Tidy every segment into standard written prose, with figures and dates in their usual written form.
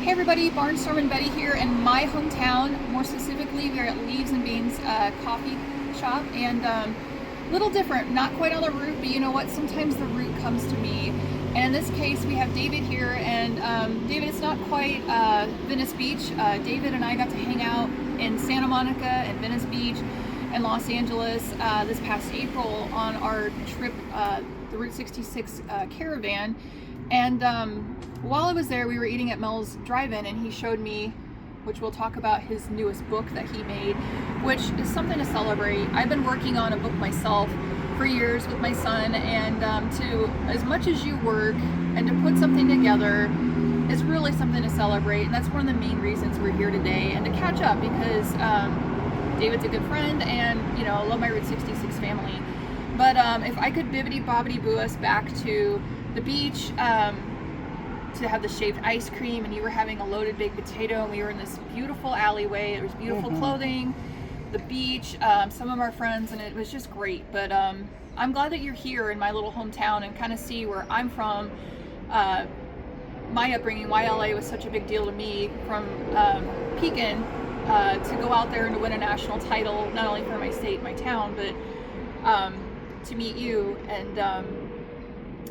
Hey everybody, Barnstorm Betty here in my hometown. More specifically, we are at Leaves and Beans coffee shop, and little different, not quite on the route, but you know what? Sometimes the route comes to me. And in this case, we have David here, and David, it's not quite Venice Beach. David and I got to hang out in Santa Monica and Venice Beach and Los Angeles this past April on our trip, the Route 66 caravan. And while I was there, we were eating at Mel's Drive-In, and he showed me, which we'll talk about, his newest book that he made, which is something to celebrate. I've been working on a book myself for years with my son, and to, as much as you work and to put something together is really something to celebrate, and that's one of the main reasons we're here today, and to catch up, because David's a good friend, and you know, I love my Route 66 family. But if I could bibbidi-bobbidi-boo us back to the beach, to have the shaved ice cream, and you were having a loaded baked potato, and we were in this beautiful alleyway. There was beautiful clothing, the beach, some of our friends, and it was just great. But I'm glad that you're here in my little hometown and kind of see where I'm from, my upbringing, why LA was such a big deal to me from Pekin, to go out there and to win a national title, not only for my state, my town, but to meet you. And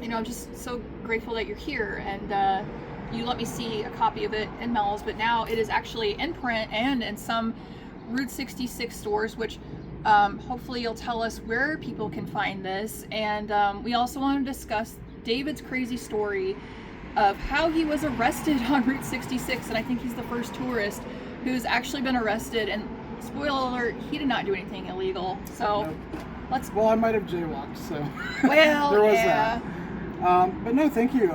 you know, I'm just so grateful that you're here, and you let me see a copy of it in Mel's, but now it is actually in print and in some Route 66 stores, which hopefully you'll tell us where people can find this. And we also want to discuss David's crazy story of how he was arrested on Route 66, and I think he's the first tourist who's actually been arrested, and spoiler alert, he did not do anything illegal. So Nope. let's... Well, I might have jaywalked, so Well, there was yeah. that. But no, thank you.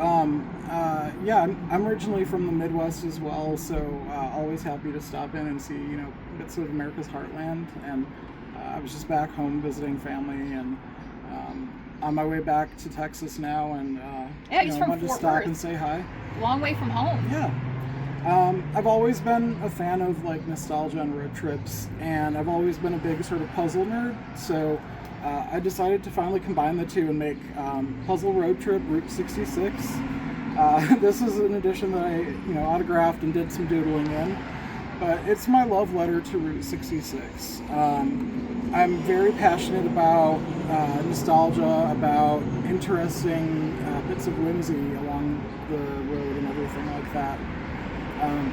Yeah, I'm originally from the Midwest as well, so always happy to stop in and see, you know, bits of America's heartland. And I was just back home visiting family, and on my way back to Texas now, and Yeah, he's from wanted to Fort stop Worth. and say hi. Long way from home. Yeah. I've always been a fan of like nostalgia and road trips, and I've always been a big sort of puzzle nerd, so I decided to finally combine the two and make Puzzle Road Trip Route 66. This is an edition that I, autographed and did some doodling in, but it's my love letter to Route 66. I'm very passionate about nostalgia, about interesting bits of whimsy along the road and everything like that.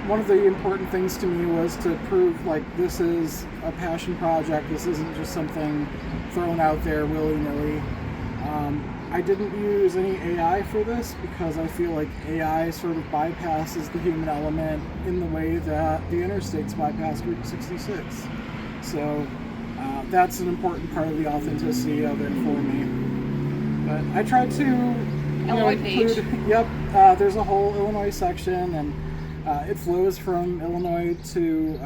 One of the important things to me was to prove like this is a passion project. This isn't just something thrown out there willy-nilly. I didn't use any AI for this because I feel like AI sort of bypasses the human element in the way that the interstates bypass Route 66. So that's an important part of the authenticity of it for me. But I tried to Illinois page. Yep, there's a whole Illinois section, and it flows from Illinois to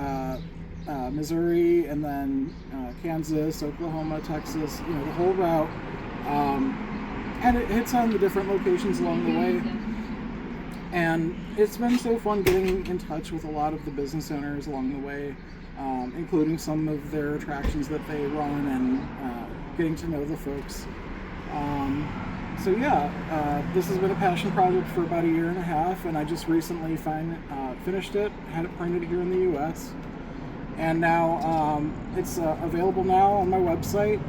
Missouri, and then Kansas, Oklahoma, Texas, the whole route. And it hits on the different locations along the way. And it's been so fun getting in touch with a lot of the business owners along the way, including some of their attractions that they run, and getting to know the folks. So yeah, this has been a passion project for about a year and a half, and I just recently finished it, had it printed here in the U.S., and now it's available now on my website,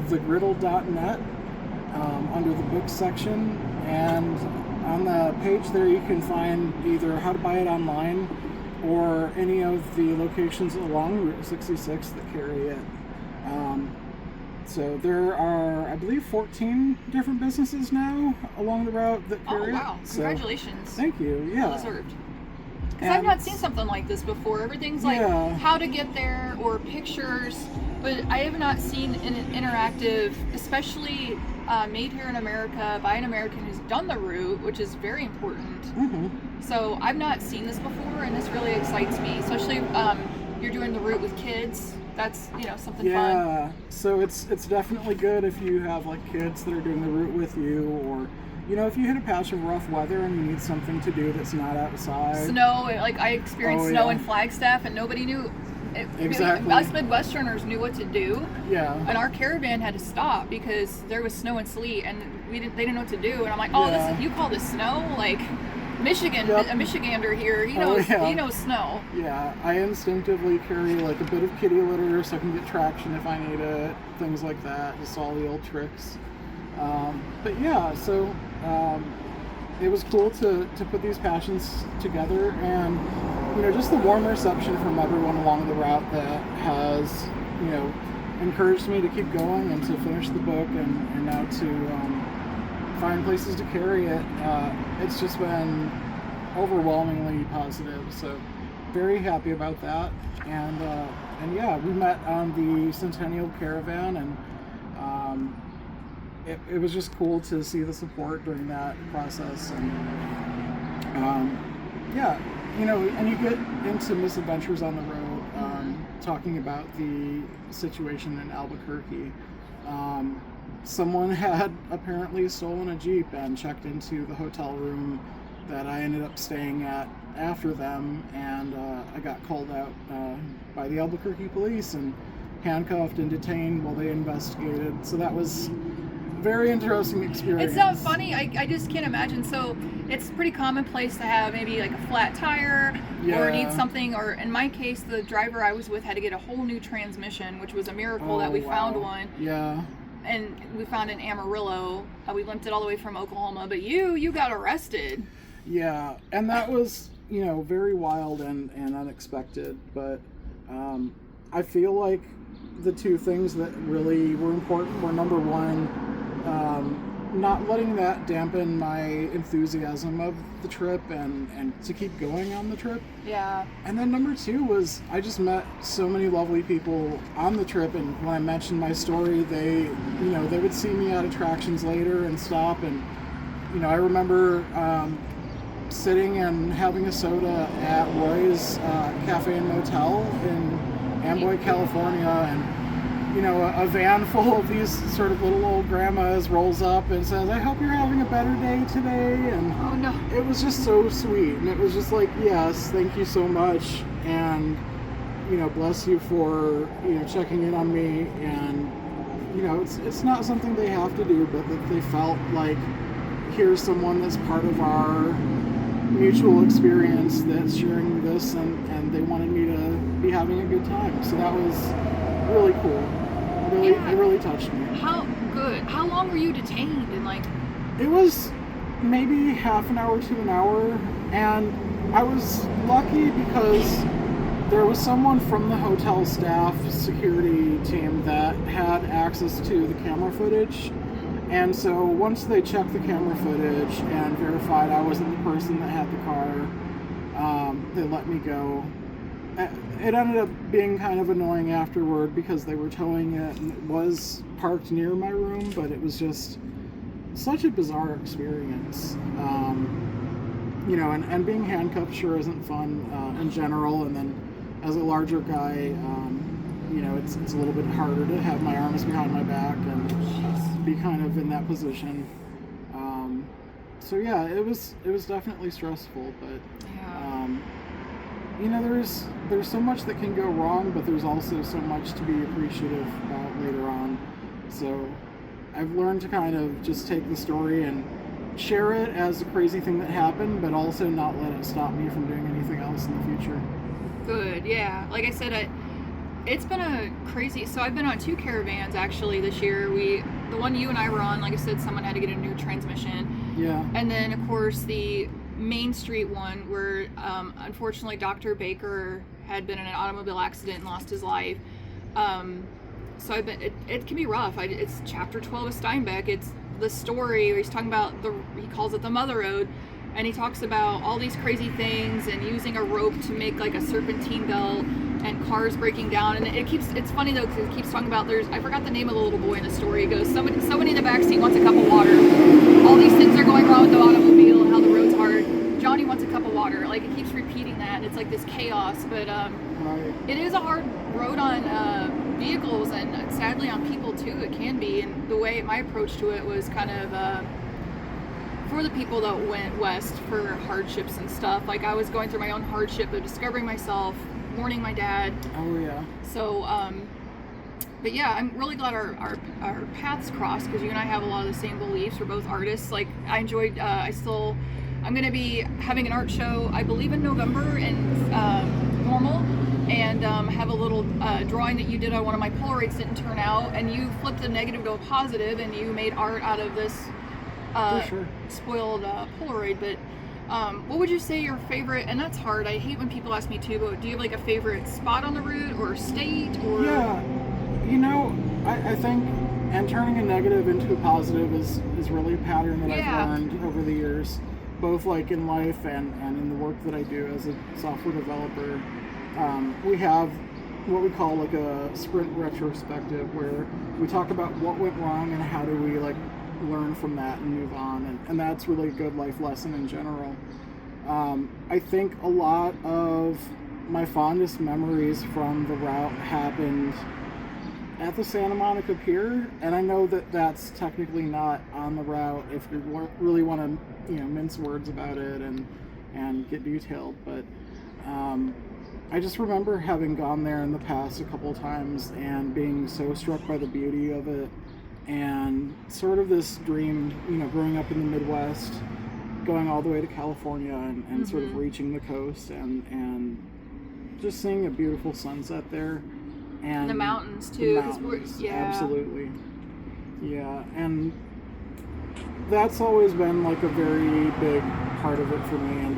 thegriddle.net, under the books section, and on the page there you can find either how to buy it online or any of the locations along Route 66 that carry it. So there are, I believe, 14 different businesses now along the route that carry it. Oh wow, congratulations. So, thank you, yeah. Well deserved. Because I've not seen something like this before. Everything's like how to get there or pictures, but I have not seen an interactive, especially made here in America by an American who's done the route, which is very important. So I've not seen this before, and this really excites me, especially you're doing the route with kids. That's something fun. Yeah, so it's definitely good if you have like kids that are doing the route with you, or if you hit a patch of rough weather and you need something to do that's not outside. Snow, like I experienced snow in Flagstaff, and nobody knew. Exactly. Us Midwesterners knew what to do. Yeah. And our caravan had to stop because there was snow and sleet, and they didn't know what to do. And I'm like, oh, you call this snow? Like, Michigan, Yep. a Michigander here. He Oh, knows. yeah. He knows snow. Yeah, I instinctively carry like a bit of kitty litter so I can get traction if I need it, things like that, just all the old tricks. But yeah, so it was cool to put these passions together, and just the warm reception from everyone along the route that has encouraged me to keep going and to finish the book, and now to find places to carry it. It's just been overwhelmingly positive, so very happy about that. And yeah, we met on the Centennial Caravan, and it was just cool to see the support during that process. And yeah, and you get into misadventures on the road, talking about the situation in Albuquerque. Someone had apparently stolen a Jeep and checked into the hotel room that I ended up staying at after them, and I got called out by the Albuquerque police and handcuffed and detained while they investigated. So that was a very interesting experience. It's not funny. I just can't imagine. So it's pretty commonplace to have maybe like a flat tire or need something, or in my case, the driver I was with had to get a whole new transmission, which was a miracle that we found one. Yeah. And we found in Amarillo. We limped it all the way from Oklahoma, but you got arrested. Yeah, and that was, very wild and unexpected, but I feel like the two things that really were important were, number one, not letting that dampen my enthusiasm of the trip and to keep going on the trip. Yeah. And then number two was I just met so many lovely people on the trip, and when I mentioned my story, they would see me at attractions later and stop, and I remember sitting and having a soda at Roy's Cafe and Motel in Amboy, California, and a van full of these sort of little old grandmas rolls up and says, "I hope you're having a better day today." And oh no, it was just so sweet, and it was just like, yes, thank you so much, and bless you for checking in on me. And it's not something they have to do, but that they felt like, here's someone that's part of our mutual experience that's sharing this, and they wanted me to be having a good time. So that was really cool. It really touched me. How good. How long were you detained? And it was maybe half an hour to an hour, and I was lucky because there was someone from the hotel staff security team that had access to the camera footage. And so once they checked the camera footage and verified I wasn't the person that had the car, they let me go. It ended up being kind of annoying afterward because they were towing it, and it was parked near my room, but it was just such a bizarre experience. And being handcuffed sure isn't fun in general, and then as a larger guy, it's a little bit harder to have my arms behind my back and be kind of in that position. So yeah, it was definitely stressful, but there's so much that can go wrong, but there's also so much to be appreciative about later on. So I've learned to kind of just take the story and share it as a crazy thing that happened, but also not let it stop me from doing anything else in the future. Good, yeah. Like I said, it's been a crazy. So I've been on 2 caravans actually this year. The one you and I were on, like I said, someone had to get a new transmission. Yeah. And then of course the Main Street one, where unfortunately Dr. Baker had been in an automobile accident and lost his life. So it can be rough. It's chapter 12 of Steinbeck. It's the story where he's talking about he calls it the Mother Road, and he talks about all these crazy things and using a rope to make like a serpentine belt and cars breaking down. And it's funny though, because it keeps talking about I forgot the name of the little boy in the story. It goes, somebody in the backseat wants a cup of water. All these things are going wrong with the automobile and how the road's hard. Johnny wants a cup of water. Like, it keeps repeating that. It's like this chaos, but it is a hard road on vehicles, and sadly on people too. It can be. And the way my approach to it was kind of for the people that went west for hardships and stuff. Like, I was going through my own hardship of discovering myself, mourning my dad. Oh yeah. So but yeah, I'm really glad our paths crossed, because you and I have a lot of the same beliefs. We're both artists. Like, I enjoyed I still I'm going to be having an art show, I believe in November in Normal, and have a little drawing that you did on one of my Polaroids didn't turn out, and you flipped a negative to a positive, and you made art out of this spoiled Polaroid. But what would you say your favorite, and that's hard, I hate when people ask me too, but do you have like a favorite spot on the route or state? Or Yeah, you know, I think, and turning a negative into a positive is really a pattern that I've learned over the years, both like in life and in the work that I do as a software developer. We have what we call like a sprint retrospective, where we talk about what went wrong and how do we like learn from that and move on, and that's really a good life lesson in general. I think a lot of my fondest memories from the route happened at the Santa Monica Pier, and I know that that's technically not on the route if you really want to, mince words about it and get detailed, but I just remember having gone there in the past a couple of times and being so struck by the beauty of it, and sort of this dream, growing up in the Midwest, going all the way to California and sort of reaching the coast and just seeing a beautiful sunset there. And the mountains too. The mountains, absolutely. Yeah, and that's always been like a very big part of it for me. And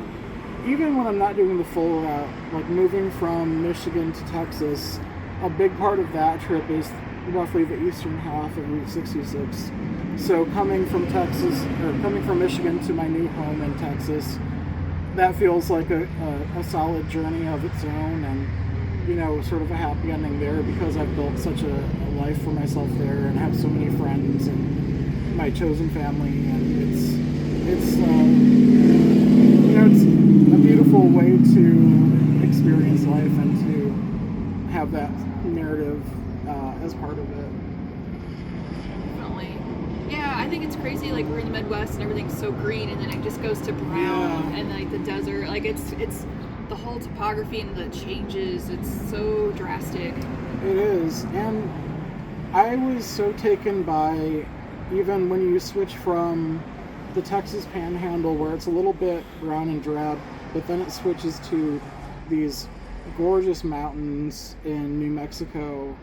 even when I'm not doing the full route, like moving from Michigan to Texas, a big part of that trip is roughly the eastern half of Route 66. So coming from Michigan to my new home in Texas, that feels like a solid journey of its own, and sort of a happy ending there because I've built such a life for myself there and have so many friends and my chosen family, and it's a beautiful way to experience life and to have that narrative as part of it. Definitely. Yeah, I think it's crazy, like we're in the Midwest and everything's so green, and then it just goes to brown and like the desert, like it's the whole topography and the changes, it's so drastic. It is, and I was so taken by, even when you switch from the Texas Panhandle where it's a little bit brown and drab, but then it switches to these gorgeous mountains in New Mexico,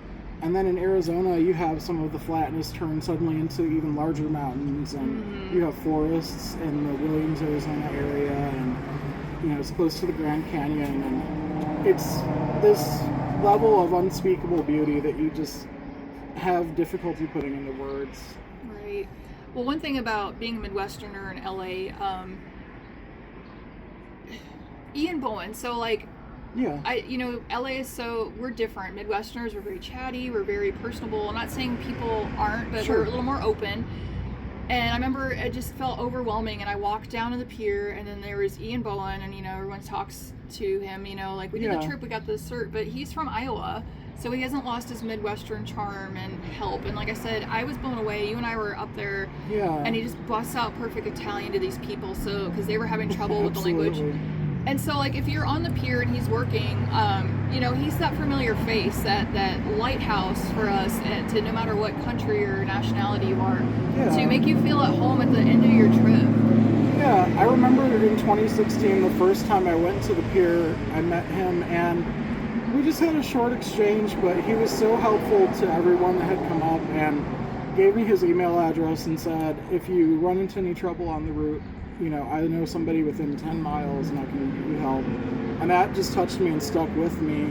and then in Arizona you have some of the flatness turn suddenly into even larger mountains, and you have forests in the Williams, Arizona area, and it's close to the Grand Canyon, and it's this level of unspeakable beauty that you just have difficulty putting into words. Right. Well, one thing about being a Midwesterner in LA, Ian Bowen, so like, LA is we're different. Midwesterners, we're very chatty, we're very personable. I'm not saying people aren't, but we're a little more open. And I remember it just felt overwhelming, and I walked down to the pier, and then there was Ian Bowen, and everyone talks to him, like we did the trip, we got the cert, but he's from Iowa, so he hasn't lost his Midwestern charm and help. And like I said, I was blown away. You and I were up there, and he just busts out perfect Italian to these people, so because they were having trouble with the language. And so, like, if you're on the pier and he's working, he's that familiar face, that lighthouse for us, to no matter what country or nationality you are, to make you feel at home at the end of your trip. Yeah, I remember in 2016, the first time I went to the pier, I met him, and we just had a short exchange, but he was so helpful to everyone that had come up, and gave me his email address and said, if you run into any trouble on the route, I know somebody within 10 miles and I can give you help. And that just touched me and stuck with me.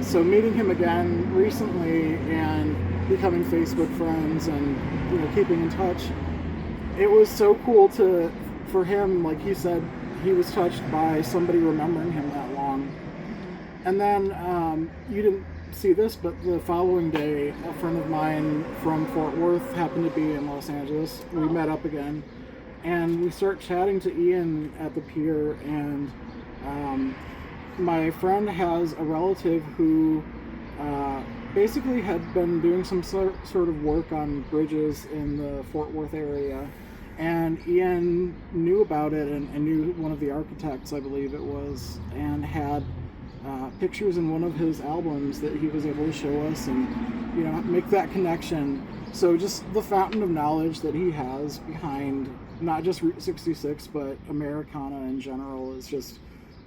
So meeting him again recently and becoming Facebook friends and, keeping in touch, it was so cool for him, like he said, he was touched by somebody remembering him that long. And then, you didn't see this, but the following day, a friend of mine from Fort Worth happened to be in Los Angeles. We met up again. And we start chatting to Ian at the pier, and my friend has a relative who basically had been doing some sort of work on bridges in the Fort Worth area, and Ian knew about it and knew one of the architects, I believe it was, and had pictures in one of his albums that he was able to show us and make that connection. So just the fountain of knowledge that he has behind not just Route 66, but Americana in general is just,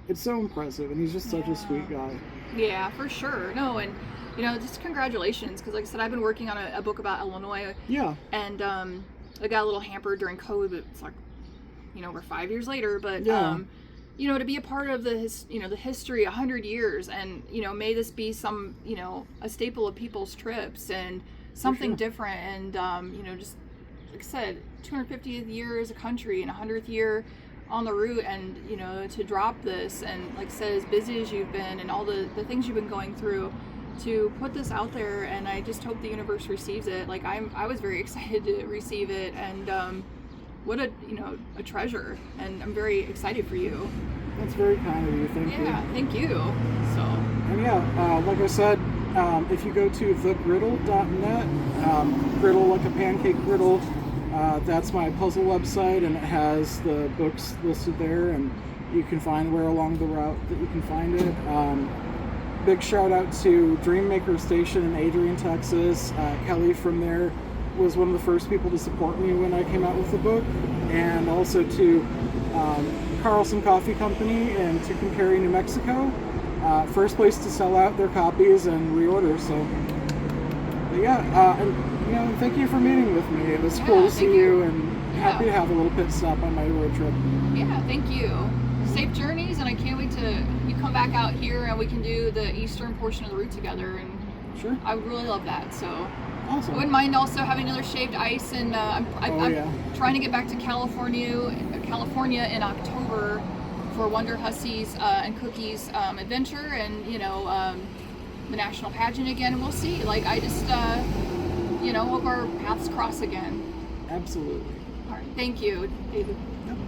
it's so impressive, and he's just such a sweet guy. Yeah, for sure. No, and just congratulations, because like I said, I've been working on a book about Illinois. Yeah. And I got a little hampered during COVID. It's like, we're 5 years later, but Yeah. to be a part of the history 100 years, and may this be some a staple of people's trips and something different, and just like I said, 250th year as a country and 100th year on the route, and to drop this, and like I said, as busy as you've been and all the things you've been going through, to put this out there, and I just hope the universe receives it. Like I was very excited to receive it, and what a treasure, and I'm very excited for you. That's very kind of you. Thank you. Yeah, thank you. So. And yeah, like I said, if you go to thegriddle.net, griddle like a pancake griddle, that's my puzzle website, and it has the books listed there, and you can find where along the route that you can find it. Big shout out to Dreammaker Station in Adrian, Texas. Kelly from there was one of the first people to support me when I came out with the book, and also to Carlson Coffee Company in Tucumcari, New Mexico. First place to sell out their copies and reorder. So, but yeah, and thank you for meeting with me. It was cool to see you, and happy to have a little pit stop on my road trip. Yeah, thank you. Safe journeys, and I can't wait to you come back out here and we can do the eastern portion of the route together. And sure, I would really love that. So. Awesome. I wouldn't mind also having another shaved ice, and I'm trying to get back to California in October for Wonder Hussies and Cookies adventure, and the national pageant again, and we'll see. Like I just hope our paths cross again. Absolutely. All right, thank you, David.